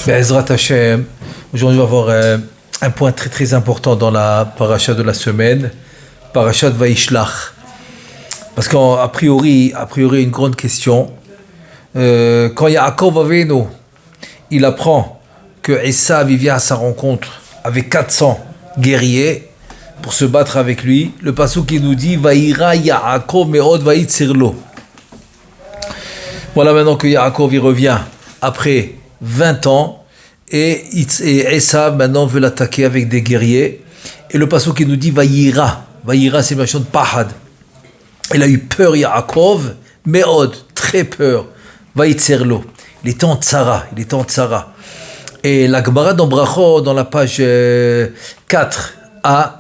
Be'ezrat Hashem, aujourd'hui on va voir un point très très important dans la paracha de la semaine, parachat Vaishlach. Parce qu'a priori, une grande question. Quand Yaakov Avinu, il apprend que Esav vient à sa rencontre avec 400 guerriers pour se battre avec lui, le pasuk qui nous dit Vaïra Yaakov me'od vaïtzirlo. Voilà maintenant que Yaakov il revient après 20 ans et Esav maintenant veut l'attaquer avec des guerriers. Et le pasuk qui nous dit Vaïra c'est une version de Pahad. Il a eu peur Yaakov, me'od, très peur. Vaïtzerlo. Il était en tsara. Et la Gemara dans Brachot, dans la page 4a,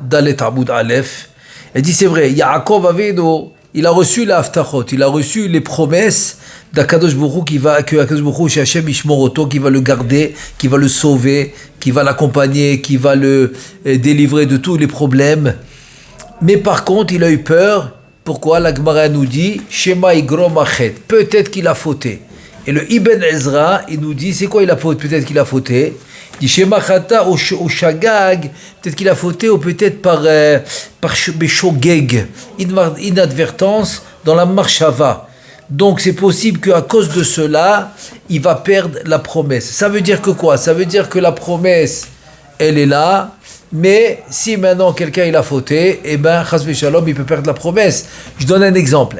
Dalet Amoud Aleph, elle dit c'est vrai, Yaakov Avinu, il a reçu la Haftachot, il a reçu les promesses d'Akadosh Baruch Hu que Akadosh Baruch Hu, chez Hashem Ishmoroto, qui va le garder, qui va le sauver, qui va l'accompagner, qui va le délivrer de tous les problèmes. Mais par contre, il a eu peur. Pourquoi? La Gemara nous dit Shema Igrom Achet, peut-être qu'il a fauté. Et le Ibn Ezra, il nous dit c'est quoi il a fauté? Peut-être qu'il a fauté. Il dit Shema Chata ou Shagag, peut-être qu'il a fauté, ou peut-être par Beshogeg, inadvertance dans la marshava. Donc c'est possible qu'à cause de cela, il va perdre la promesse. Ça veut dire que quoi? Ça veut dire que la promesse, elle est là. Mais si maintenant quelqu'un il a fauté, eh ben chas v'shalom, il peut perdre la promesse. Je donne un exemple.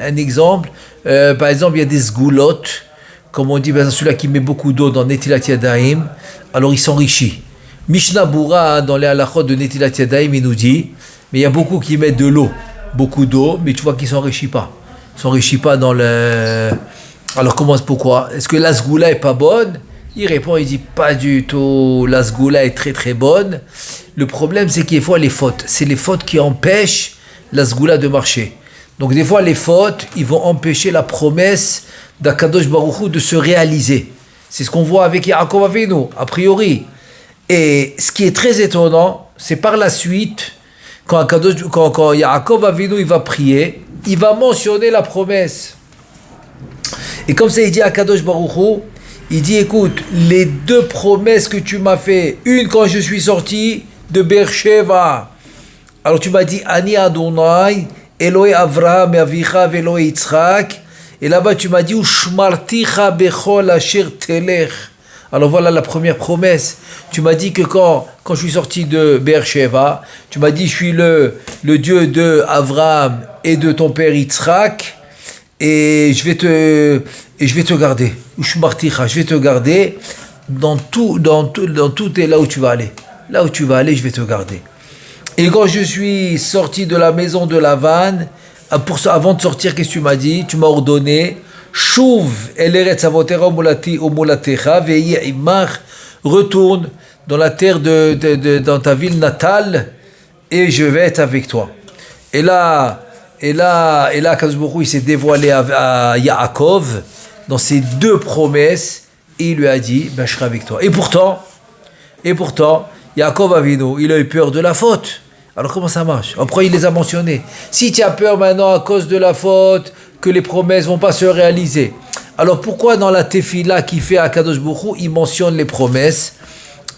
Par exemple, il y a des sgoulottes, comme on dit, ben, celui-là qui met beaucoup d'eau dans Netilat Yadayim, alors il s'enrichit. Mishnah Bura, dans les halachot de Netilat Yadayim, il nous dit, mais il y a beaucoup qui mettent de l'eau, beaucoup d'eau, mais tu vois qu'ils ne s'enrichissent pas. Ils ne s'enrichissent pas dans le... Alors pourquoi? Est-ce que la sgoula n'est pas bonne? Il répond, il dit pas du tout, la sgoula est très très bonne. Le problème, c'est qu'il y a des fois les fautes. C'est les fautes qui empêchent la sgoula de marcher. Donc des fois, les fautes, ils vont empêcher la promesse d'Akadosh Baruch Hu de se réaliser. C'est ce qu'on voit avec Yaakov Avinu, a priori. Et ce qui est très étonnant, c'est par la suite, quand Yaakov Avinu il va prier, il va mentionner la promesse. Et comme ça, il dit à Akadosh Baruch Hu, il dit, écoute, les deux promesses que tu m'as fait, une quand je suis sorti de Beersheva. Alors tu m'as dit, Ani Adonai, Elohe Avraham, Avicha, Elohe Yitzhak. Et là-bas tu m'as dit, Ushmarticha bechol asher telech. Alors voilà la première promesse. Tu m'as dit que quand je suis sorti de Beersheva, tu m'as dit, je suis le Dieu de Avraham et de ton père Yitzhak. Et je vais te garder. Ushmarticha, je vais te garder dans tout et là où tu vas aller. Là où tu vas aller, je vais te garder. Et quand je suis sorti de la maison de Lavan, avant de sortir, qu'est-ce que tu m'as dit? Tu m'as ordonné, Shuv el eretz avotera umulatecha ve'yeh imach, retourne dans la terre dans ta ville natale et je vais être avec toi. Et là, Akadosh Baruch Hu, il s'est dévoilé à Yaakov dans ses deux promesses et il lui a dit, ben, je serai avec toi. Et pourtant, Yaakov Avinu, il a eu peur de la faute. Alors comment ça marche? Pourquoi il les a mentionnés? Si tu as peur maintenant à cause de la faute, que les promesses vont pas se réaliser, alors pourquoi dans la tefila qui fait à Akadosh Baruch Hu, il mentionne les promesses?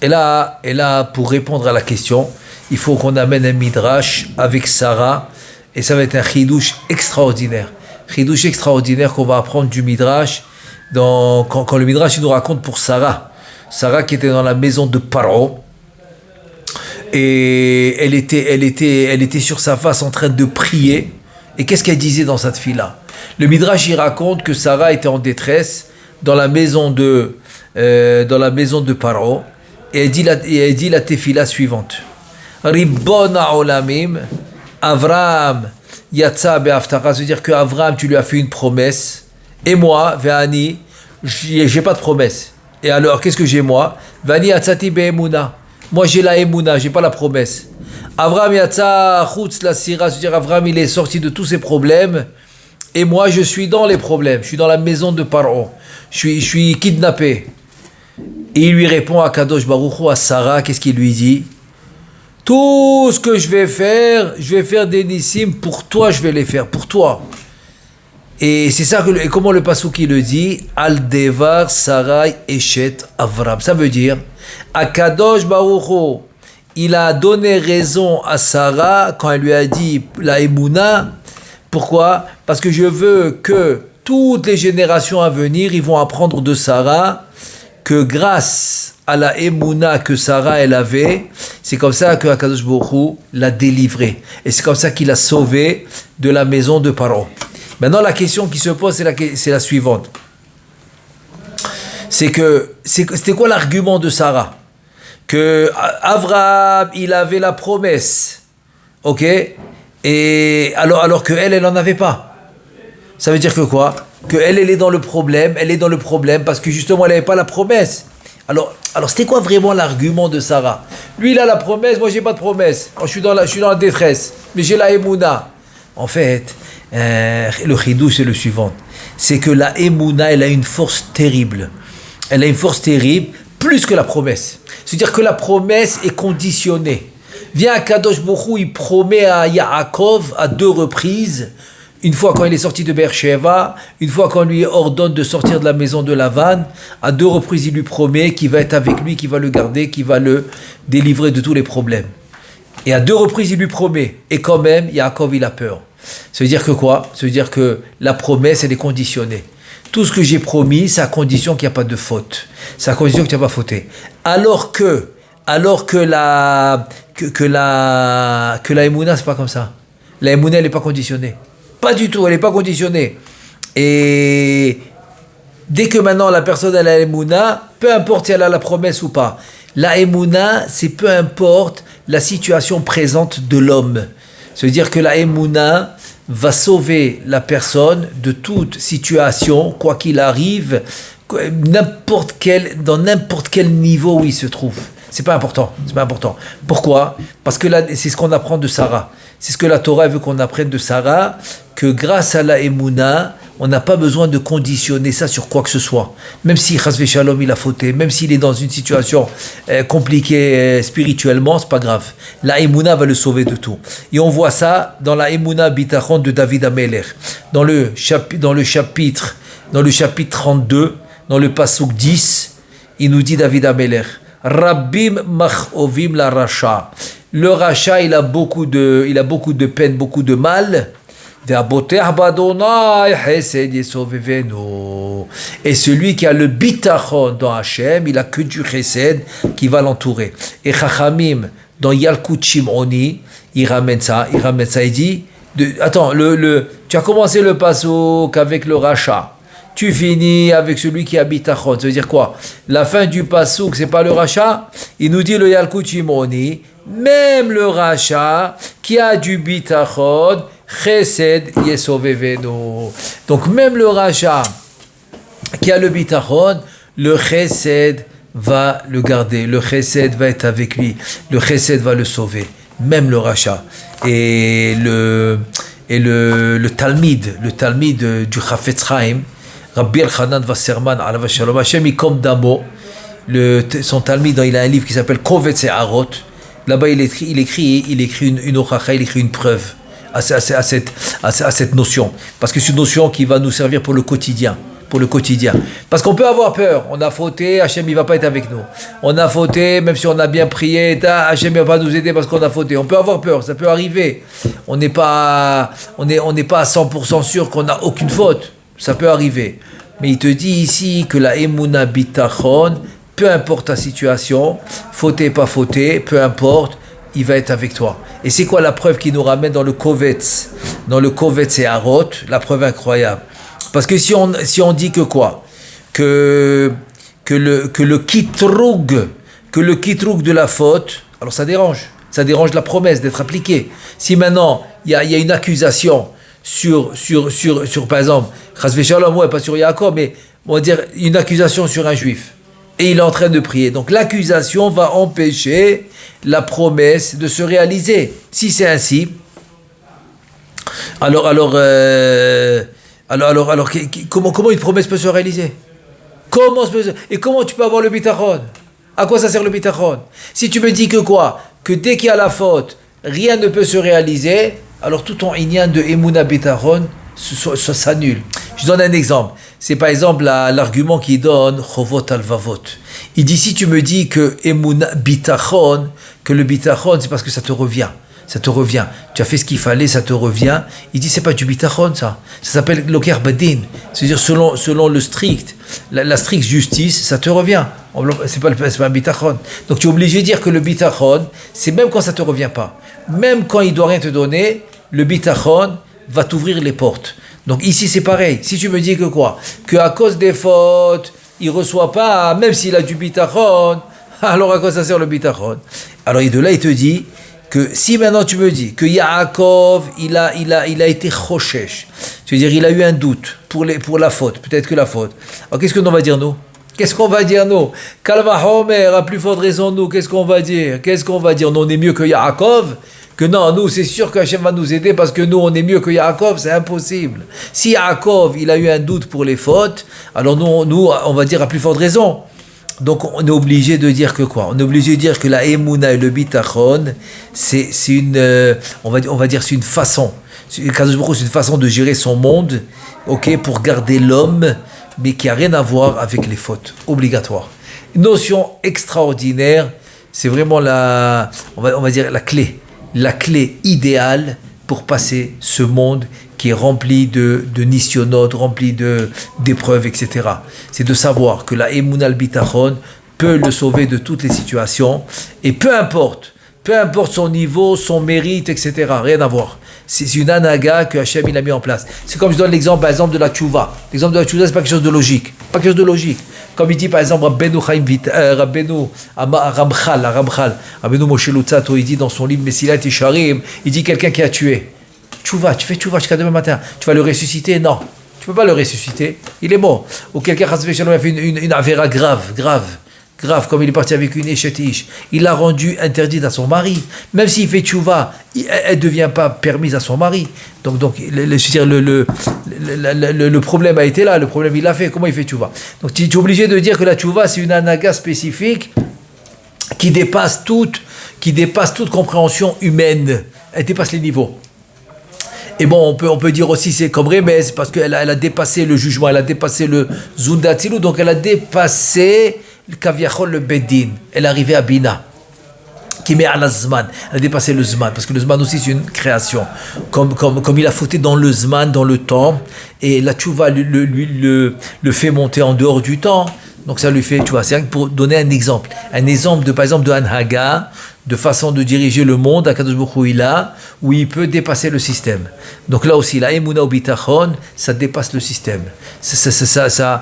Et là, pour répondre à la question, il faut qu'on amène un midrash avec Sarah. Et ça va être un chidouche extraordinaire. Chidouche extraordinaire qu'on va apprendre du midrash quand le midrash il nous raconte pour Sarah. Sarah qui était dans la maison de Paro. Et elle était sur sa face en train de prier. Et qu'est-ce qu'elle disait dans cette fille-là? Le midrash il raconte que Sarah était en détresse dans la maison de Paro. Et elle dit la tefila suivante. Ribbona olamim. Avraham yatsa be'aftara, c'est-à-dire que Avraham, tu lui as fait une promesse, et moi, ve'ani, j'ai pas de promesse. Et alors, qu'est-ce que j'ai moi? Ve'ani yatsati be'emuna. Moi, j'ai la emuna, j'ai pas la promesse. Avraham yatsa chutz la sira, c'est-à-dire Avraham, il est sorti de tous ses problèmes, et moi, je suis dans les problèmes. Je suis dans la maison de Paro. Je suis kidnappé. Et il lui répond à Kadosh Baruch Hu, à Sarah, qu'est-ce qu'il lui dit? Tout ce que je vais faire des nissim, pour toi, je vais les faire, pour toi. Et c'est ça et comment le Pasouki le dit, Al Devar Sarai Eshet Avram. Ça veut dire, Akadosh Baruch Hu, il a donné raison à Sarah quand elle lui a dit la Emouna. Pourquoi? Parce que je veux que toutes les générations à venir, ils vont apprendre de Sarah que grâce à la Emouna que Sarah elle avait, c'est comme ça que Akadosh Baruch Hu l'a délivrée. Et c'est comme ça qu'il a sauvé de la maison de Paro. Maintenant, la question qui se pose, c'est la suivante. C'était quoi l'argument de Sarah? Que Abraham, il avait la promesse, ok? Et alors que elle n'en avait pas. Ça veut dire que quoi? Que elle est dans le problème, parce que justement, elle n'avait pas la promesse. Alors c'était quoi vraiment l'argument de Sarah? Lui, il a la promesse, moi, j'ai pas de promesse. Je suis dans la détresse, mais j'ai la Emouna. En fait, le chidouche c'est le suivant, c'est que la Emouna, elle a une force terrible. Elle a une force terrible, plus que la promesse. C'est-à-dire que la promesse est conditionnée. Viens à Kadosh Baruch Hu, il promet à Yaakov à 2 reprises, une fois quand il est sorti de Beersheva, une fois quand on lui ordonne de sortir de la maison de Lavan, à 2 reprises il lui promet qu'il va être avec lui, qu'il va le garder, qu'il va le délivrer de tous les problèmes. Et à 2 reprises il lui promet, et quand même Yaakov il a peur. Ça veut dire que quoi? Ça veut dire que la promesse, elle est conditionnée. Tout ce que j'ai promis, c'est à condition qu'il n'y a pas de faute. C'est à condition que tu n'as pas fauté. Alors que la Emouna, c'est pas comme ça. La Emouna, elle n'est pas conditionnée. Pas du tout, elle n'est pas conditionnée. Et dès que maintenant la personne a la Emouna, peu importe si elle a la promesse ou pas, la Emouna, c'est peu importe la situation présente de l'homme. Ça veut dire que la Emouna va sauver la personne de toute situation, quoi qu'il arrive, dans n'importe quel niveau où il se trouve. C'est pas important. Pourquoi? Parce que là, c'est ce qu'on apprend de Sarah. C'est ce que la Torah veut qu'on apprenne de Sarah, que grâce à la Emouna, on n'a pas besoin de conditionner ça sur quoi que ce soit. Même si Chasvé Shalom il a fauté, même s'il est dans une situation compliquée spirituellement, c'est pas grave. La Emouna va le sauver de tout. Et on voit ça dans la Emouna Bitachon de David Amelech. Dans le chapitre 32, dans le Pasuk 10, il nous dit David Amelech, Rabbim mach'ovim la racha. Le racha, il a beaucoup de peine, beaucoup de mal. Et celui qui a le bitachon dans Hachem, il a que du chesed qui va l'entourer. Et Chachamim, dans Yalkut Shimoni, il ramène ça, il dit, tu as commencé le pasuk avec le rachat. Tu finis avec celui qui a bitachon. Ça veut dire quoi? La fin du pasuk, c'est pas le rachat. Il nous dit le Yalkut Shimoni, même le rachat qui a du bitachon, chesed yesoveveno. Donc même le rachat qui a le bitachon, le chesed va le garder, le chesed va être avec lui, le chesed va le sauver. Même le rachat. Et le Talmid du Chafetz Chaim, Rabbi Elchanan Wasserman, alav shalom Hashem, Yikom Damo, son Talmid, il a un livre qui s'appelle Kovetz Arot. Là-bas, il écrit une ochacha, il écrit une preuve à cette notion. Parce que c'est une notion qui va nous servir pour le quotidien. Parce qu'on peut avoir peur. On a fauté, Hachem, il ne va pas être avec nous. On a fauté, même si on a bien prié, Hachem ne va pas nous aider parce qu'on a fauté. On peut avoir peur, ça peut arriver. On n'est pas à 100% sûr qu'on n'a aucune faute. Ça peut arriver. Mais il te dit ici que la Emouna Bitachon, peu importe ta situation, fauté, pas fauté, peu importe, il va être avec toi. Et c'est quoi la preuve qui nous ramène dans le Kovetz et Harot, la preuve incroyable. Parce que si on dit que quoi, que le kitroug de la faute, alors ça dérange la promesse d'être appliquée. Si maintenant il y a une accusation sur par exemple, Chasvé Shalom, ouais, pas sur Yaakov, mais on va dire une accusation sur un juif. Et il est en train de prier. Donc l'accusation va empêcher la promesse de se réaliser. Si c'est ainsi, alors comment une promesse peut se réaliser? Et comment tu peux avoir le bitachon? À quoi ça sert le bitachon? Si tu me dis que quoi? Que dès qu'il y a la faute, rien ne peut se réaliser, alors tout ton inyan de Emouna bitachon, ça s'annule. Je donne un exemple. C'est par exemple l'argument qu'il donne Chovot al-Vavot. Il dit, si tu me dis que Emuna Bitachon, que le Bitachon, c'est parce que ça te revient. Ça te revient. Tu as fait ce qu'il fallait, ça te revient. Il dit, c'est pas du bitachon, ça. Ça s'appelle l'oker badin. C'est-à-dire, selon le strict, la stricte justice, ça te revient. C'est pas un bitachon. Donc, tu es obligé de dire que le bitachon, c'est même quand ça te revient pas. Même quand il doit rien te donner, le bitachon va t'ouvrir les portes. Donc, ici, c'est pareil. Si tu me dis que quoi? Que à cause des fautes, il reçoit pas, même s'il a du bitachon, alors à quoi ça sert le bitachon? Alors, et de là, il te dit, que si maintenant tu me dis que Yaakov, il a été choshesh, c'est-à-dire il a eu un doute pour la faute, peut-être que la faute. Alors qu'est-ce qu'on va dire nous? Kalva Homer, à plus forte raison nous, qu'est-ce qu'on va dire? Nous on est mieux que Yaakov? Que non, nous c'est sûr que Hachem va nous aider parce que nous on est mieux que Yaakov, c'est impossible. Si Yaakov, il a eu un doute pour les fautes, alors nous on va dire à plus forte raison. Donc on est obligé de dire que quoi? On est obligé de dire que la Emouna et le Bitachon, c'est une, on va dire c'est une façon. C'est une façon de gérer son monde, ok, pour garder l'homme, mais qui a rien à voir avec les fautes obligatoires. Une notion extraordinaire, c'est vraiment on va dire la clé idéale pour passer ce monde qui est rempli de nisyonotes, rempli d'épreuves, etc. C'est de savoir que la Emouna al-Bitachon peut le sauver de toutes les situations, et peu importe son niveau, son mérite, etc. Rien à voir. C'est une anaga que Hachem il a mis en place. C'est comme je donne l'exemple, par exemple, de la tchouva. L'exemple de la tchouva, c'est pas quelque chose de logique. Pas quelque chose de logique. Comme il dit, par exemple, Rabbeinu Moshe Luzzatto, il dit dans son livre Mesilat Yesharim, il dit quelqu'un qui a tué. Tchouva, tu fais tchouva jusqu'à demain matin. Tu vas le ressusciter? Non. Tu peux pas le ressusciter. Il est mort. Ou quelqu'un a fait une avéra grave, comme il est parti avec une échetiche. Il l'a rendue interdite à son mari. Même s'il fait tchouva, elle ne devient pas permise à son mari. Donc le problème a été là. Le problème, il l'a fait. Comment il fait tchouva? Donc tu es obligé de dire que la tchouva, c'est une anaga spécifique qui dépasse toute compréhension humaine. Elle dépasse les niveaux. Et bon, on peut dire aussi c'est comme Remez, parce qu'elle a dépassé le jugement, elle a dépassé le Zundatsilu, donc elle a dépassé le Kaviachol, le Bedin. Elle est arrivée à Bina, qui met à la Zman. Elle a dépassé le Zman, parce que le Zman aussi c'est une création. Comme il a fauté dans le Zman, dans le temps, et la Tchouva le fait monter en dehors du temps. Donc ça lui fait, tu vois, c'est rien que pour donner un exemple. Un exemple par exemple de Hanhaga, de façon de diriger le monde, à Kadosh Baruch Hu, où il peut dépasser le système. Donc là aussi, la Emouna ou Bitachon, ça dépasse le système. Ça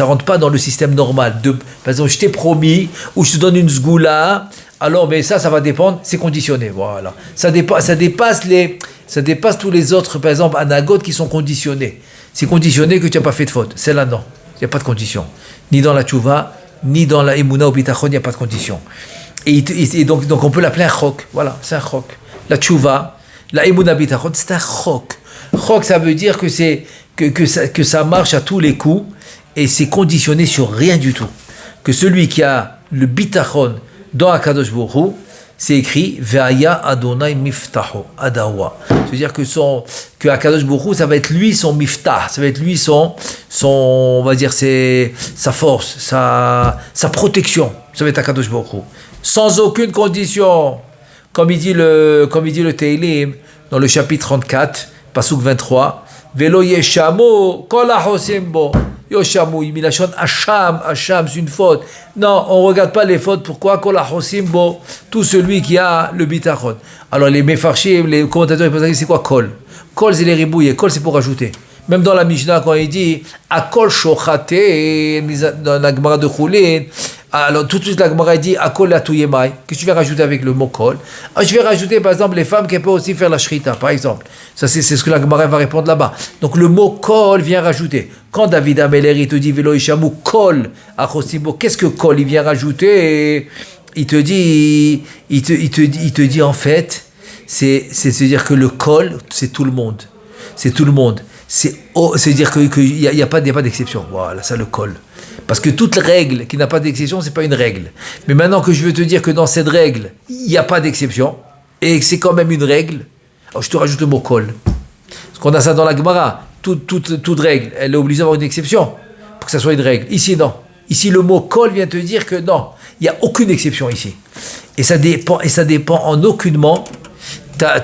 rentre pas dans le système normal. Par exemple, je t'ai promis, ou je te donne une sgoula, alors mais ça va dépendre, c'est conditionné, voilà. Ça dépasse tous les autres, par exemple, anagotes qui sont conditionnés. C'est conditionné que tu n'as pas fait de faute. C'est là, non. Il n'y a pas de condition. Ni dans la tchouva, ni dans la Emouna ou Bitachon, il n'y a pas de condition. Et donc on peut l'appeler un chok. Voilà, c'est un chok. La tchouva, la Emouna Bitachon, c'est un chok. Chok, ça veut dire que ça marche à tous les coups et c'est conditionné sur rien du tout. Que celui qui a le Bitachon dans Akadosh Baruch Hu, c'est écrit Ve'aya Adonai Miftaho Adawa. C'est-à-dire que Akadosh Baruch Hu, ça va être lui son miftah, ça va être lui son on va dire sa force, sa protection. Ça va être Akadosh Baruch Hu. Sans aucune condition, comme il dit le Teilim dans le chapitre 34, pasuk 23, Velo yeshamo kol haosim Yoshamu, Milachon, Hacham, c'est une faute. Non, on ne regarde pas les fautes. Pourquoi? Kol haosim bo, tout celui qui a le bitachon. Alors les mefarshim, les commentateurs, ils pensent c'est quoi kol? Kol c'est les ribouilles, kol c'est pour rajouter. Même dans la Mishnah, quand il dit Akol shochate, dans la Gemara de Choulin, alors tout de suite la Gemara dit Akol latuyemai. Qu'est-ce que tu vas rajouter avec le mot kol? Je vais rajouter par exemple les femmes qui peuvent aussi faire la shrita, par exemple. Ça c'est ce que la Gemara va répondre là-bas. Donc le mot kol vient rajouter. Quand David Ameler il te dit Velo ishamu kol achosibo, qu'est-ce que kol il vient rajouter? Il te dit en fait, c'est-à-dire que le kol c'est tout le monde. C'est tout le monde. C'est-à-dire qu'il n'y a pas d'exception. Voilà, ça le colle. Parce que toute règle qui n'a pas d'exception, ce n'est pas une règle. Mais maintenant que je veux te dire que dans cette règle, il n'y a pas d'exception, et que c'est quand même une règle, alors je te rajoute le mot colle. qu'on a ça dans la Gemara. Toute règle, elle est obligée d'avoir une exception pour que ça soit une règle. Ici, non. Ici, le mot kol vient te dire que non, il n'y a aucune exception ici. Et ça dépend en aucunement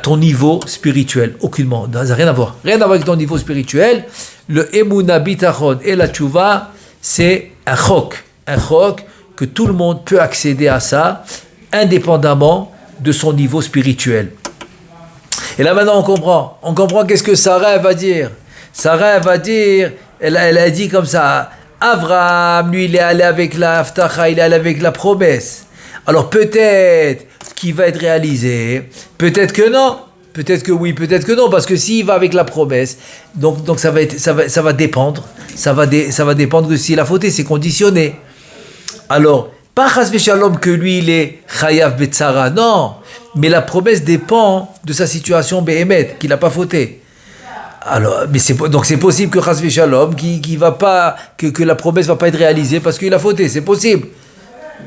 ton niveau spirituel. Aucunement. Ça n'a rien à voir. Rien à voir avec ton niveau spirituel. Le emuna bitachon et la tchouva, c'est un chok. Un chok que tout le monde peut accéder à ça, indépendamment de son niveau spirituel. Et là maintenant on comprend qu'est-ce que Sarah va dire. Sarah elle va dire, elle a dit comme ça, Abraham, lui il est allé avec la Haftacha, il est allé avec la promesse. Alors peut-être qu'il va être réalisé, peut-être que non, peut-être que oui, peut-être que non, parce que s'il va avec la promesse, donc ça va dépendre, ça va dépendre de s'il a fauté, c'est conditionné. Alors, pas chas v'shalom que lui il est chayav betzara, non, mais la promesse dépend de sa situation behemet, qu'il n'a pas fauté. Alors, mais c'est possible que chas v'shalom, qui va pas, que la promesse va pas être réalisée parce qu'il a fauté, c'est possible.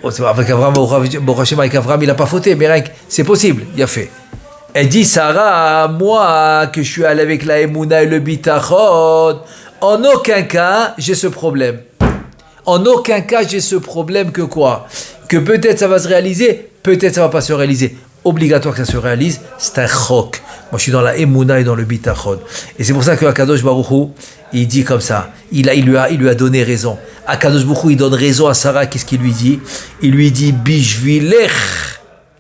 Bon, c'est avec Abraham, avec Abraham, il n'a pas fauté, mais rien que c'est possible, il a fait. Elle dit Sarah, moi que je suis allé avec la Emouna et le Bitachon, en aucun cas j'ai ce problème. En aucun cas j'ai ce problème que quoi? Que peut-être ça va se réaliser, peut-être ça va pas se réaliser. Obligatoire que ça se réalise, c'est un chok. Moi je suis dans la Emouna et dans le Bitachon. Et c'est pour ça que Akadosh Baruch Hu, il dit comme ça. Il lui a donné raison. Akadosh Baruch Hu, il donne raison à Sarah. Qu'est-ce qu'il lui dit? Il lui dit Bishvilech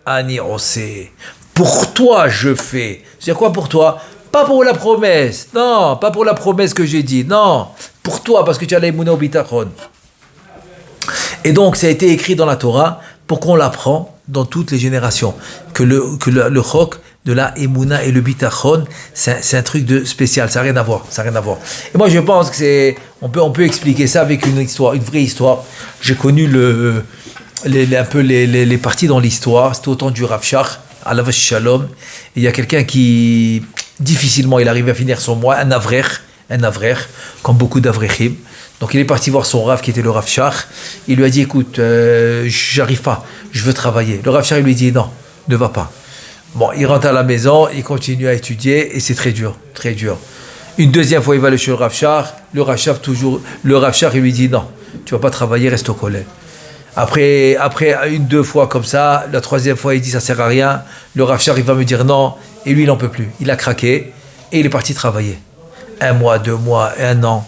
ani oseh. Pour toi, je fais. C'est quoi pour toi? Pas pour la promesse. Non, pas pour la promesse que j'ai dit. Non, pour toi, parce que tu as l'Emouna au Bitachon. Et donc, ça a été écrit dans la Torah pour qu'on l'apprend dans toutes les générations. Que le chok de la Emouna et le Bitachon, c'est un truc de spécial. Ça n'a rien à voir. Ça n'a rien à voir. Et moi, je pense que on peut expliquer ça avec une histoire, une vraie histoire. J'ai connu les parties dans l'histoire. C'était au temps du Rav Shach. Alav Shalom, il y a quelqu'un qui difficilement il arrive à finir son mois, un avrer, comme beaucoup d'avrechim. Donc il est parti voir son Rav qui était le Rav Shach. Il lui a dit écoute, j'arrive pas, je veux travailler. Le Rav Shach lui dit non, ne va pas. Bon, il rentre à la maison, il continue à étudier et c'est très dur, très dur. Une deuxième fois il va aller chez le Rav Shach, le Rav Shach il lui dit non, tu vas pas travailler, reste au collège. Après deux fois comme ça, la troisième fois il dit ça sert à rien, le Rav Shach il va me dire non, et lui il n'en peut plus, il a craqué, et il est parti travailler. 1 mois, 2 mois, 1 an.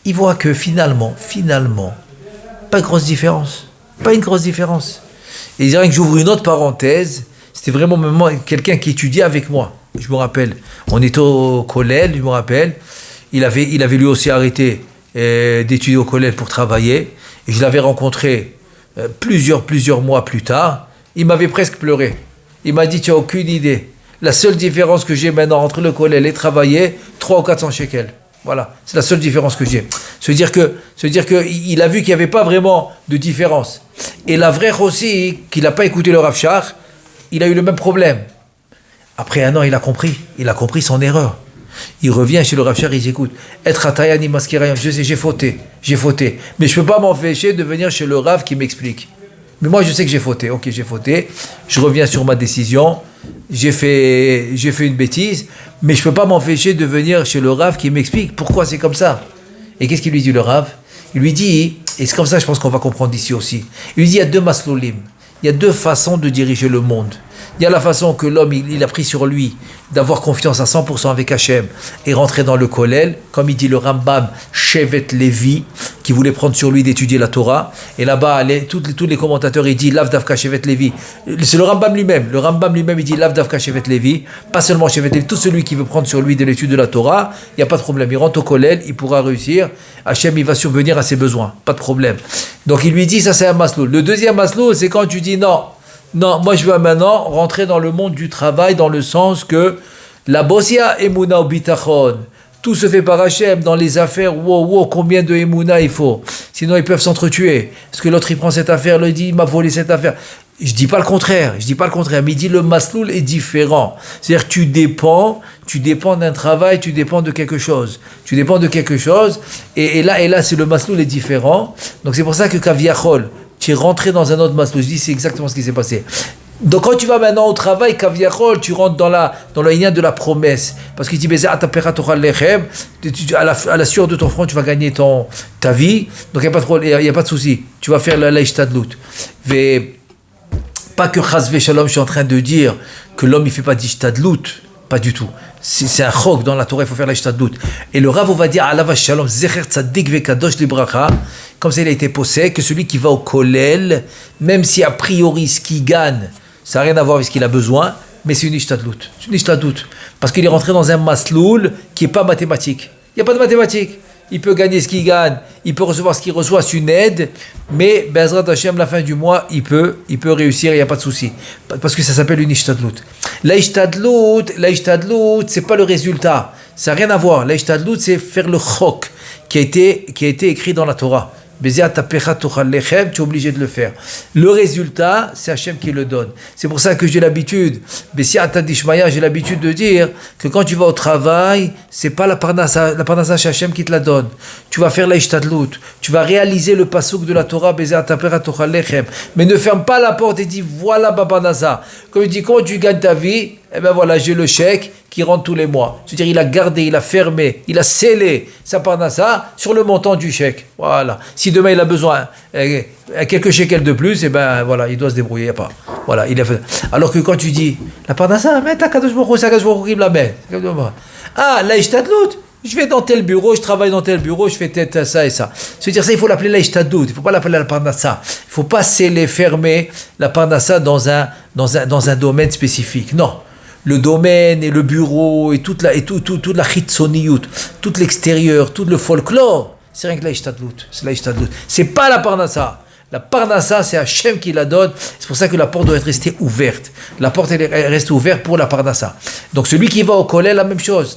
Il voit que finalement, pas une grosse différence. Et il dirait que j'ouvre une autre parenthèse, c'était vraiment même quelqu'un qui étudiait avec moi, je me rappelle, on était au collège, je me rappelle, il avait lui aussi arrêté d'étudier au collège pour travailler, et je l'avais rencontré plusieurs mois plus tard, il m'avait presque pleuré. Il m'a dit, tu n'as aucune idée. La seule différence que j'ai maintenant entre le collège et travailler, 300 ou 400 shekels. Voilà, c'est la seule différence que j'ai. Se dire que il a vu qu'il n'y avait pas vraiment de différence. Et la vraie aussi, qu'il n'a pas écouté le Rav Shach, il a eu le même problème. Après 1 an, il a compris son erreur. Il revient chez le Rav Shach, il dit écoute, être atayani maskirayan, je sais, j'ai fauté, mais je ne peux pas m'empêcher de venir chez le Rav qui m'explique. Mais moi je sais que j'ai fauté, ok j'ai fauté, je reviens sur ma décision, j'ai fait une bêtise, mais je ne peux pas m'empêcher de venir chez le Rav qui m'explique pourquoi c'est comme ça. Et qu'est-ce qu'il lui dit le Rav? Il lui dit, et c'est comme ça je pense qu'on va comprendre ici aussi, il lui dit il y a 2 maslolim, il y a 2 façons de diriger le monde. Il y a la façon que l'homme, il a pris sur lui d'avoir confiance à 100% avec Hachem et rentrer dans le kollel, comme il dit le Rambam, Shevet Levi, qui voulait prendre sur lui d'étudier la Torah. Et là-bas, tous les commentateurs, ils disent Lav Davka Shevet Levi. C'est le Rambam lui-même. Le Rambam lui-même, il dit Lav Davka Shevet Levi. Pas seulement Shevet Levi, tout celui qui veut prendre sur lui de l'étude de la Torah, il n'y a pas de problème. Il rentre au kollel, il pourra réussir. Hachem, il va subvenir à ses besoins. Pas de problème. Donc il lui dit, ça c'est un maslow. Le deuxième maslow, c'est quand tu dis non, moi je veux maintenant rentrer dans le monde du travail dans le sens que la bossia emuna ou bitachon, tout se fait par Hachem dans les affaires, combien de emuna il faut, sinon ils peuvent s'entretuer, parce que l'autre il prend cette affaire, l'autre dit il m'a volé cette affaire. Je dis pas le contraire, mais il dit le masloul est différent, c'est-à-dire que tu dépends d'un travail, tu dépends de quelque chose, et là c'est le masloul est différent, donc c'est pour ça que Kaviachol, tu es rentré dans un autre masloul. Je dis, c'est exactement ce qui s'est passé. Donc quand tu vas maintenant au travail, Kaviachol, tu rentres dans le lien de la promesse. Parce qu'il dit, à la sueur de ton front, tu vas gagner ta vie. Donc il n'y a pas de souci. Tu vas faire la ishtadlut. Pas que chas shalom, je suis en train de dire que l'homme il fait pas d'ishtadlut. Pas du tout. C'est un chok dans la Torah, il faut faire la ishtadlut. Et le Rav va dire, alav shalom, zecher tzaddik vekadosh libracha, comme ça il a été posé, que celui qui va au kollel, même si a priori ce qu'il gagne, ça n'a rien à voir avec ce qu'il a besoin, mais c'est une ishtadlut. C'est une ishtadlut. Parce qu'il est rentré dans un masloul qui n'est pas mathématique. Il n'y a pas de mathématique. Il peut gagner ce qu'il gagne, il peut recevoir ce qu'il reçoit, c'est une aide, mais Bezrat Hashem, la fin du mois, il peut réussir, il n'y a pas de souci. Parce que ça s'appelle une ishtadlut. La ishtadlut, c'est pas le résultat. Ça n'a rien à voir. La ishtadlut, c'est faire le chok qui a été écrit dans la Torah. Tu es obligé de le faire. Le résultat, c'est Hachem qui le donne. C'est pour ça que j'ai l'habitude de dire que quand tu vas au travail, c'est pas la parnassa c'est Hachem qui te la donne. Tu vas faire la ishtadlut, tu vas réaliser le pasuk de la Torah, mais ne ferme pas la porte et dis voilà parnassa. Comme il dit, quand tu gagnes ta vie, eh ben voilà, j'ai le chèque qui rentre tous les mois. C'est-à-dire, il a gardé, il a fermé, il a scellé sa parnassa sur le montant du chèque. Voilà. Si demain il a besoin quelques shekels de plus, eh ben voilà, il doit se débrouiller. Il y a pas. Voilà, il a fait. Alors que quand tu dis la parnassa, mais t'as Kadosh Baruch Hu, c'est Kadosh Baruch Hu qui me la met. Ah, la ishtadlut, je vais dans tel bureau, je travaille dans tel bureau, je fais peut-être ça et ça. C'est-à-dire ça, il faut l'appeler la ishtadlut, il ne faut pas l'appeler la parnassa. Il ne faut pas sceller, fermer la parnassa dans un domaine spécifique. Non. Le domaine et le bureau et toute la chitzoniyut, tout l'extérieur, tout le folklore, c'est rien que la ishtadlut. C'est la ishtadlut. C'est pas la parnassa. La parnassa, c'est Hachem qui la donne. C'est pour ça que la porte doit être restée ouverte. La porte elle reste ouverte pour la parnassa. Donc celui qui va au kollel, la même chose.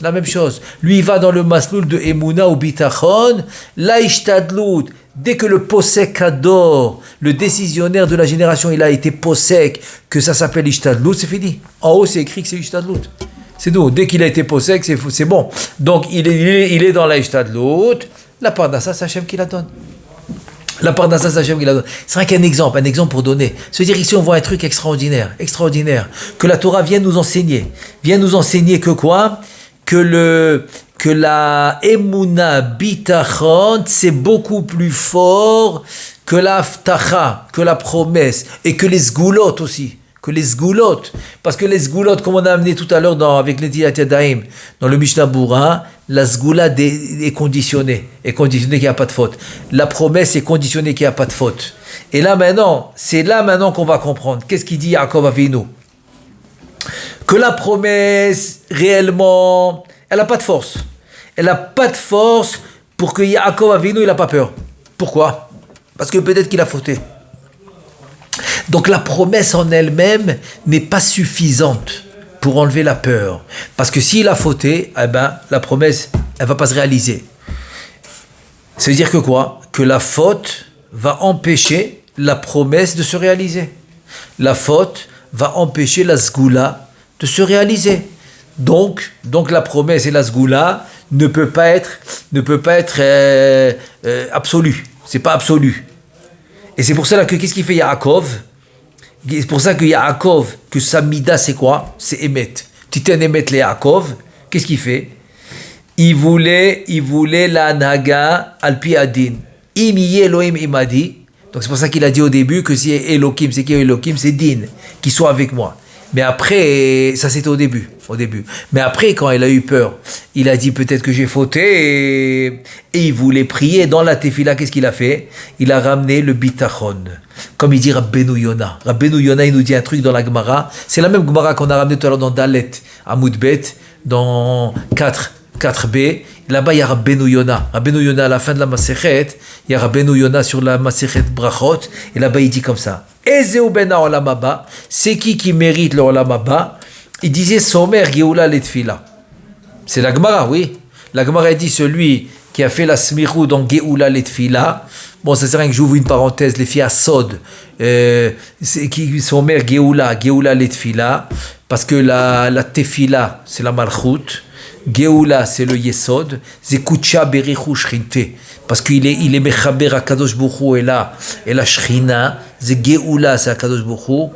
Lui, il va dans le masloul de Emouna ou Bitachon, la ishtadlut. Dès que le posek adore, le décisionnaire de la génération, il a été posek, que ça s'appelle ishtadlut, c'est fini. En haut, c'est écrit que c'est ishtadlut. C'est tout. Dès qu'il a été posek, c'est bon. Donc il est dans la ishtadlut. La parnassa, c'est Hachem qui la donne. La parnassa, c'est Hachem qui la donne. C'est vrai qu'un exemple pour donner. C'est-à-dire ici, on voit un truc extraordinaire, que la Torah vient nous enseigner. Que quoi ? Que la Emouna Bitachon, c'est beaucoup plus fort que la Haftacha, que la promesse, et que les Sgoulot aussi. Parce que les Sgoulot, comme on a amené tout à l'heure avec les Dilat Yadayim, dans le Mishnah Bura, la Sgoula est conditionnée qu'il n'y a pas de faute. La promesse est conditionnée qu'il n'y a pas de faute. Et là maintenant, c'est là maintenant qu'on va comprendre. Qu'est-ce qu'il dit Yaakov Avinu ? Que la promesse, réellement, elle n'a pas de force. Elle n'a pas de force pour que Yaakov Avinu, il n'a pas peur. Pourquoi ? Parce que peut-être qu'il a fauté. Donc la promesse en elle-même n'est pas suffisante pour enlever la peur. Parce que s'il a fauté, eh ben, la promesse, elle ne va pas se réaliser. Ça veut dire que quoi ? Que la faute va empêcher la promesse de se réaliser. La faute va empêcher la sgoula de se réaliser. Donc la promesse et la sgoula ne peut pas être absolue. C'est pas absolu. Et c'est pour ça que qu'est-ce qu'il fait Yaakov ? C'est pour ça que Yaakov, que sa mida c'est quoi ? C'est Emet. Titen Emet le Yaakov, qu'est-ce qu'il fait ? Il voulait la naga alpi adin. Im Elohim imadi. Donc c'est pour ça qu'il a dit au début que si Elohim, c'est qui Elohim, c'est Din, qui soit avec moi. Mais après, ça c'était au début. Mais après, quand il a eu peur, il a dit peut-être que j'ai fauté et il voulait prier dans la tefila. Qu'est-ce qu'il a fait ? Il a ramené le bitachon. Comme il dit Rabbeinu Yona. Rabbeinu Yona, il nous dit un truc dans la Gemara. C'est la même Gemara qu'on a ramené tout à l'heure dans Dalet, à Moudbet, dans 4b. Là-bas, il y a Rabbeinu Yona. Rabbeinu Yona, à la fin de la Masechet, il y a Rabbeinu Yona sur la Masechet Brachot. Et là-bas, il dit comme ça. Ezeu ben ha'olam haba. C'est qui mérite le olam haba ? Il disait Somer Geoula Letfila. C'est la Gemara, oui. La Gemara dit celui qui a fait la smirou dans Geoula Letfila. Bon, ça sert à rien que j'ouvre une parenthèse. Les filles à Sod, c'est qui Somer Geoula Letfila. Parce que la Tefila, c'est la Malchut. Geoula, c'est le Yesod. Zekucha Berichu Shrinte. Parce qu'il est Mechaber à Kadosh Baruch Hu et la Shrina. Geoula, c'est à Kadosh Baruch Hu.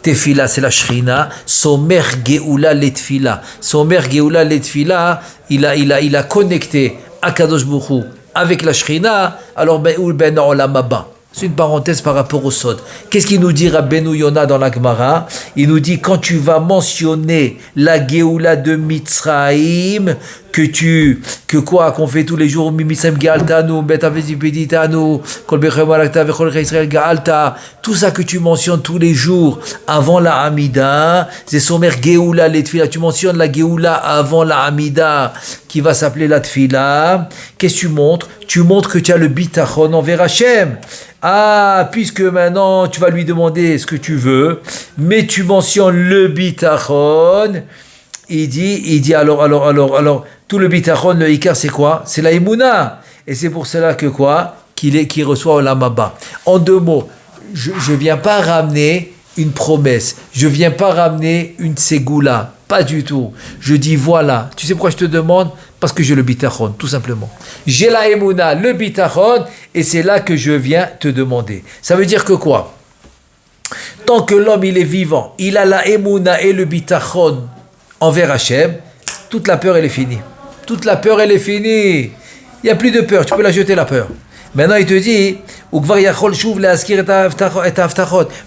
Tefila, c'est la Shrina. Somer Geoula Letfila. Somer Geoula Letfila, il a connecté Akadosh Baruch Hu avec la Shrina, alors Ben Olam Haba. C'est une parenthèse par rapport au Sod. Qu'est-ce qu'il nous dit Rabbeinu Yona dans la Gemara? Il nous dit quand tu vas mentionner la Géoula de Mitzrayim, qu'on fait tous les jours, Mitzrayim Gealtanu, Betavezi Peditanu, Kol Bechem Alakta, Vechol Israël Gealta, tout ça que tu mentionnes tous les jours avant la Hamida, c'est Somer Géoula les Tfila. Tu mentionnes la Géoula avant la Hamida qui va s'appeler la Tfila. Qu'est-ce que tu montres? Tu montres que tu as le bitachon envers Hachem. Ah, puisque maintenant tu vas lui demander ce que tu veux, mais tu mentionnes le bitachon, il dit alors, tout le bitachon, le ikar, c'est quoi? C'est la émouna. Et c'est pour cela que quoi? Qu'il reçoit Olam Haba. En deux mots, je ne viens pas ramener une promesse, je ne viens pas ramener une ségoula, pas du tout. Je dis voilà, tu sais pourquoi je te demande? Parce que j'ai le bitachon, tout simplement. J'ai la émouna, le bitachon, et c'est là que je viens te demander. Ça veut dire que quoi? Tant que l'homme il est vivant, il a la émouna et le bitachon envers Hachem, toute la peur elle est finie. Toute la peur elle est finie. Il n'y a plus de peur, tu peux la jeter la peur. Maintenant il te dit,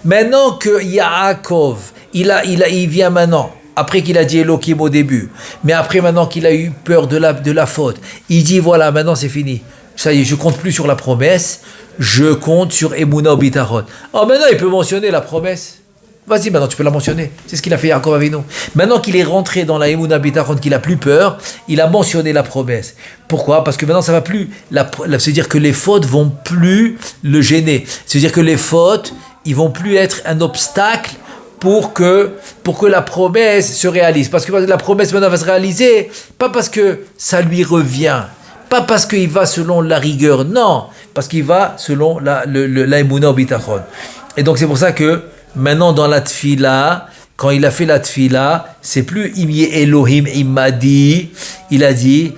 maintenant que Yaakov, il vient maintenant, après qu'il a dit Elohim au début, mais après maintenant qu'il a eu peur de la faute, il dit voilà, maintenant c'est fini. Ça y est, je compte plus sur la promesse, je compte sur Emouna ou Bitachon. Oh, maintenant il peut mentionner la promesse. Vas-y, maintenant tu peux la mentionner. C'est ce qu'il a fait Yaakov Avinu. Maintenant qu'il est rentré dans la Emouna Bitachon, qu'il a plus peur, il a mentionné la promesse. Pourquoi? Parce que maintenant ça va plus. C'est-à-dire que les fautes vont plus le gêner. C'est-à-dire que les fautes, ils vont plus être un obstacle pour que la promesse se réalise. Parce que la promesse maintenant va se réaliser, pas parce que ça lui revient, pas parce qu'il va selon la rigueur, non, parce qu'il va selon la Emouna Bitachon. Et donc c'est pour ça que maintenant dans la Tfila, quand il a fait la Tfila, c'est plus Imye Elohim Imadi, il a dit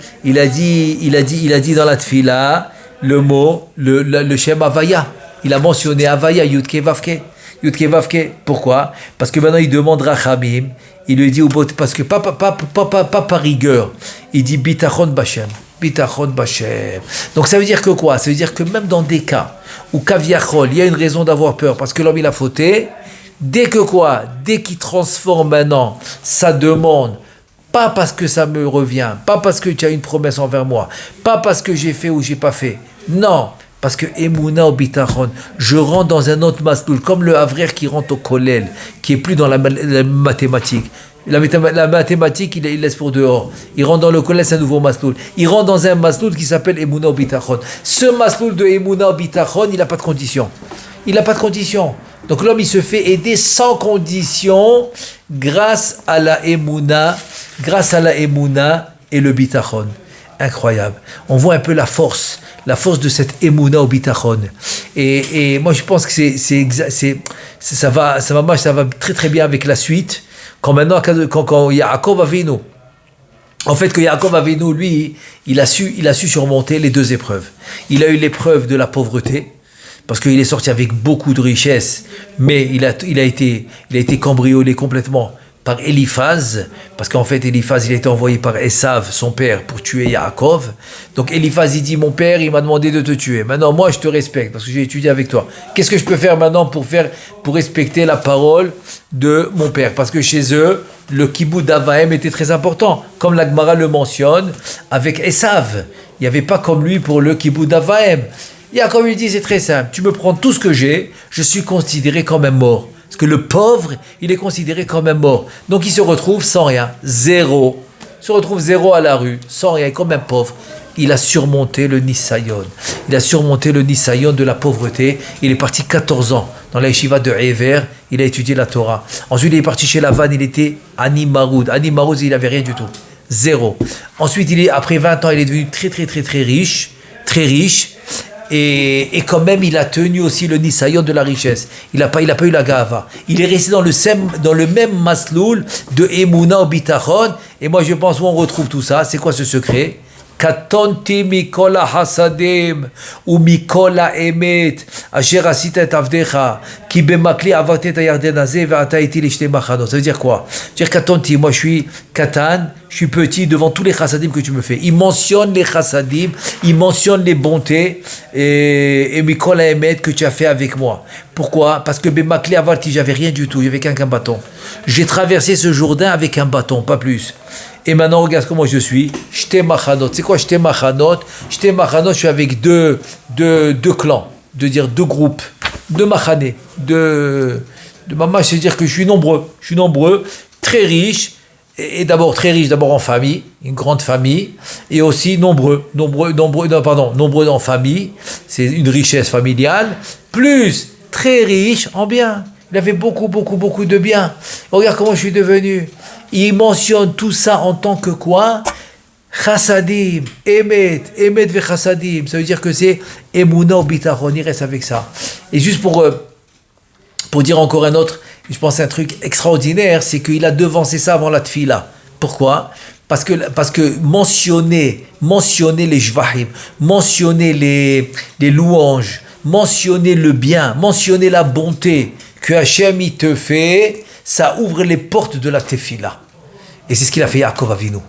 dans la Tfila le mot, le Shem Havaya. Il a mentionné Havaya, Yudke Vavke. Pourquoi? Parce que maintenant il demande Rachamim, il lui dit parce que pas par rigueur, il dit Bitachon Bashem. Donc ça veut dire que quoi? Ça veut dire que même dans des cas où Kaviachol, il y a une raison d'avoir peur parce que l'homme il a fauté, dès qu'il transforme maintenant sa demande, pas parce que ça me revient, pas parce que tu as une promesse envers moi, pas parce que j'ai fait ou j'ai pas fait, non. Parce que Emouna ou Bitachon, je rentre dans un autre masloul, comme le Havrer qui rentre au Kollel, qui est plus dans la mathématique. La mathématique, il laisse pour dehors. Il rentre dans le Kollel, c'est un nouveau masloul. Il rentre dans un masloul qui s'appelle Emouna ou Bitachon. Ce masloul de Emouna ou Bitachon, il n'a pas de condition. Donc l'homme, il se fait aider sans condition grâce à la Emouna et le Bitachon. Incroyable. On voit un peu la force de cette Emouna au Bitachon. Et moi, je pense que ça va très très bien avec la suite. Quand Yaakov Avinu, en fait, que Yaakov Avinu, lui, il a su surmonter les deux épreuves. Il a eu l'épreuve de la pauvreté, parce qu'il est sorti avec beaucoup de richesses, mais il a été cambriolé complètement par Eliphaz, parce qu'en fait Eliphaz il a été envoyé par Esav, son père, pour tuer Yaakov. Donc Eliphaz il dit, mon père il m'a demandé de te tuer, maintenant moi je te respecte parce que j'ai étudié avec toi, qu'est-ce que je peux faire maintenant pour respecter la parole de mon père? Parce que chez eux le kibbutz d'Avahem était très important, comme la Gemara le mentionne avec Esav, il n'y avait pas comme lui pour le kibbutz d'Avahem. Yaakov lui dit, c'est très simple, tu me prends tout ce que j'ai, je suis considéré comme un mort. Parce que le pauvre, il est considéré comme un mort. Donc il se retrouve sans rien, zéro. Il se retrouve zéro à la rue, sans rien, comme un pauvre. Il a surmonté le Nisayon. Il a surmonté le Nisayon de la pauvreté. Il est parti 14 ans dans la yeshiva de Hever. Il a étudié la Torah. Ensuite, il est parti chez Lavan. Il était Ani Maroud. Ani Maroud, il n'avait rien du tout. Zéro. Ensuite, après 20 ans, il est devenu très, très, très, très riche. Très riche. Et quand même, il a tenu aussi le Nisayon de la richesse. Il n'a pas eu la gava. Il est resté dans le même masloul de Emouna ou Bitachon. Et moi, je pense où on retrouve tout ça. C'est quoi ce secret? Katonti mikola hasadim ou mikola emet asher asita et avdecha ki bemakli avatet ayarden azeh ve'ata iti lishte machanot. Ça veut dire quoi? Dire katonti, moi je suis katan, je suis petit devant tous les chassadim que tu me fais. Il mentionne les chassadim, il mentionne les bontés et mikola emet que tu as fait avec moi. Pourquoi? Parce que bemakli avarti, j'avais rien du tout, j'avais qu'un bâton. J'ai traversé ce Jourdain avec un bâton, pas plus. Et maintenant, regarde comment je suis. Shte machanot. C'est quoi Shte machanot? Shte machanot, je suis avec deux clans, deux groupes, deux machané, de maman, c'est-à-dire que je suis nombreux, très riche, et d'abord très riche, d'abord en famille, une grande famille, et aussi nombreux en famille, c'est une richesse familiale, plus très riche en biens. Il avait beaucoup de biens. Regarde comment je suis devenu. Il mentionne tout ça en tant que quoi? Chassadim, Emet ve chassadim. Ça veut dire que c'est Emuna ou Bitachon. Il reste avec ça. Et juste pour dire encore un autre, je pense un truc extraordinaire, c'est qu'il a devancé ça avant la tfila. Pourquoi? Parce que mentionner les jvahim, mentionner les louanges, mentionner le bien, mentionner la bonté que Hachem il te fait, ça ouvre les portes de la tefila. Et c'est ce qu'il a fait Yaakov Avinu.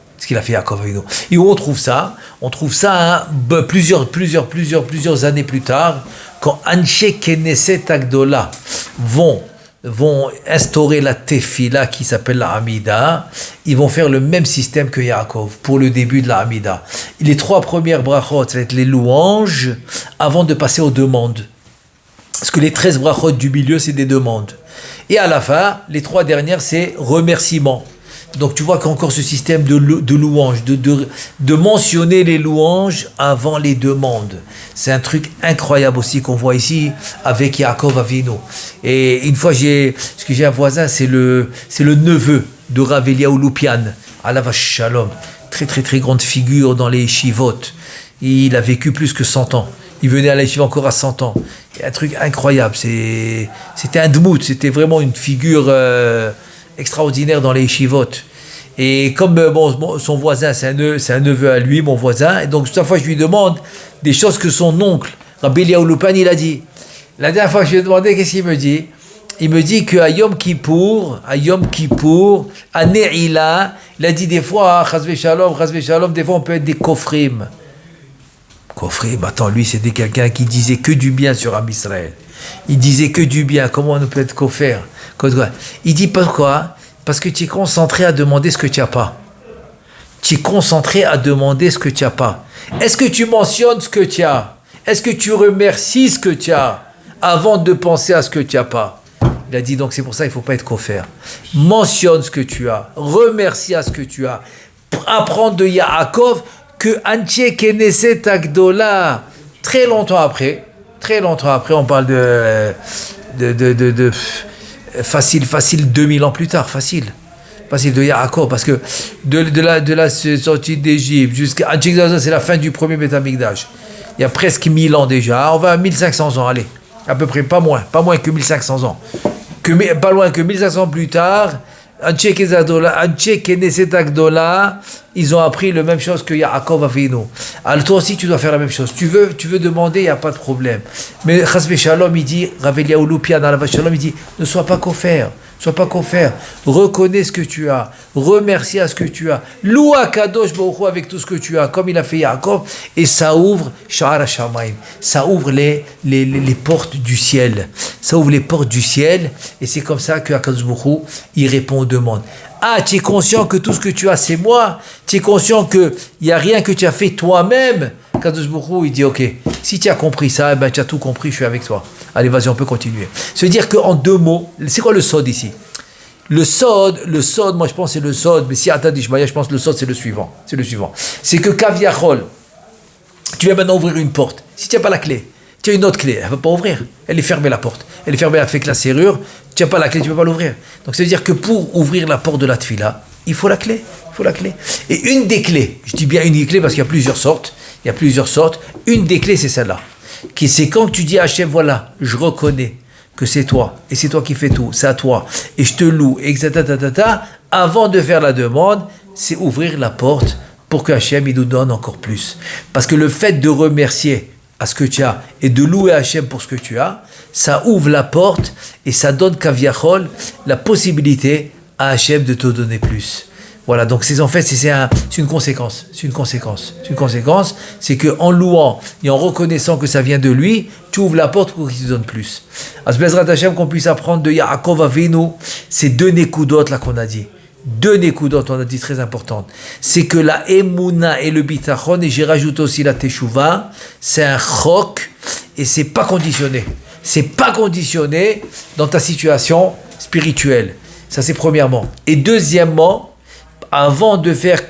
Et où on trouve ça? On trouve ça plusieurs années plus tard, quand Anshe Knesset Agdola vont instaurer la tefila qui s'appelle la Hamida. Ils vont faire le même système que Yaakov pour le début de la Hamida. Les 3 premières brachot, ça va être les louanges avant de passer aux demandes. Parce que les 13 brachot du milieu, c'est des demandes. Et à la fin, les 3 dernières, c'est remerciements. Donc tu vois qu'encore ce système de louanges, de mentionner les louanges avant les demandes. C'est un truc incroyable aussi qu'on voit ici avec Yaakov Avinu. Et une fois, j'ai un voisin, c'est le neveu de Rav Eliyahu Lupian, Alav Shalom. Très grande figure dans les yeshivot. Il a vécu plus que 100 ans. Il venait à la yeshiva encore à 100 ans. Et un truc incroyable. C'était un dmout, c'était vraiment une figure extraordinaire dans les yeshivot. Et comme son voisin, c'est un neveu à lui, mon voisin, et donc chaque fois je lui demande des choses que son oncle, Rabbi Eliyahu Lupan, il a dit. La dernière fois que je lui ai demandé, qu'est-ce qu'il me dit? Il me dit qu'à Yom Kippour, à Ne'ila, il a dit des fois, Chazve Shalom, des fois on peut être des kofrim. Kofrim, attends, lui c'était quelqu'un qui disait que du bien sur Am Israël. Il disait que du bien, comment on peut être kofer? Il dit pourquoi? Parce que tu es concentré à demander ce que tu n'as pas. Tu es concentré à demander ce que tu n'as pas. Est-ce que tu mentionnes ce que tu as? Est-ce que tu remercies ce que tu as avant de penser à ce que tu n'as pas? Il a dit donc c'est pour ça qu'il ne faut pas être kofer. Mentionne ce que tu as. Remercie à ce que tu as. Apprends de Yaakov que Antje Knesset Agdola, très longtemps après, on parle de facile 2000 ans plus tard, facile de Yaakov, parce que de la sortie d'Égypte jusqu'à Antje Knesset, c'est la fin du premier Beth Amikdash. Il y a presque 1000 ans déjà, on va à 1500 ans, allez, à peu près, pas moins que 1500 ans. Pas loin que 1500 ans plus tard, Antje Knesset Agdola, ils ont appris la même chose que Yaakov Avinu. Alors toi aussi tu dois faire la même chose. Tu veux demander, il n'y a pas de problème. Mais Chazve Shalom, il dit, Rav Eliyahu Lupian, Alav Shalom, il dit, ne sois pas kofer. Reconnais ce que tu as. Remercie à ce que tu as. Loue Kadosh Baruch Hu avec tout ce que tu as, comme il a fait Yaakov. Et ça ouvre Sha'ar HaShamayim. Ça ouvre les portes du ciel. Ça ouvre les portes du ciel. Et c'est comme ça que Kadosh Baruch Hu, il répond aux demandes. Ah, tu es conscient que tout ce que tu as, c'est moi. Tu es conscient qu'il n'y a rien que tu as fait toi-même. Kadosh Baruch Hu, il dit, ok, si tu as compris ça, tu as tout compris, je suis avec toi. Allez, vas-y, on peut continuer. Se dire qu'en 2 mots, c'est quoi le sod ici? Le sod, moi je pense c'est le sod, mais si Atad Ishmael, je pense que le sod c'est le suivant. C'est que Kaviachol, tu viens maintenant ouvrir une porte. Si tu n'as pas la clé, tu as une autre clé, elle ne va pas ouvrir. Elle est fermée la porte. Elle est fermée avec la serrure, tu n'as pas la clé, tu ne peux pas l'ouvrir. Donc ça veut dire que pour ouvrir la porte de la tfila, il faut la clé. Et une des clés, je dis bien une des clés parce qu'il y a plusieurs sortes. Une des clés c'est celle-là. C'est quand tu dis à Hachem, voilà, je reconnais que c'est toi, et c'est toi qui fais tout, c'est à toi, et je te loue, etc. Avant de faire la demande, c'est ouvrir la porte pour que Hachem il nous donne encore plus. Parce que le fait de remercier à ce que tu as et de louer Hachem pour ce que tu as, ça ouvre la porte et ça donne Kaviachol la possibilité à Hachem de te donner plus. Voilà, donc en fait c'est une conséquence. C'est une conséquence. C'est qu'en louant et en reconnaissant que ça vient de lui, tu ouvres la porte pour qu'il te donne plus. À ce Bezrat Hachem qu'on puisse apprendre de Yaakov Avinu, ces deux nékoudotes là qu'on a dit. Deux nékoudotes, on a dit très importantes. C'est que la Emouna et le Bitachon, et j'ai rajouté aussi la Teshuvah, c'est un chok et c'est pas conditionné. C'est pas conditionné dans ta situation spirituelle. Ça c'est premièrement. Et deuxièmement, avant de faire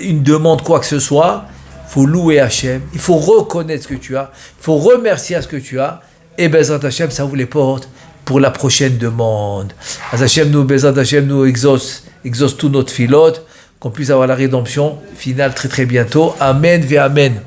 une demande, quoi que ce soit, il faut louer Hachem, il faut reconnaître ce que tu as, il faut remercier à ce que tu as, et Bezrat Hachem, ça ouvre les portes pour la prochaine demande. Bezrat Hachem nous exauce tout notre filote, qu'on puisse avoir la rédemption finale très très bientôt. Amen ve Amen.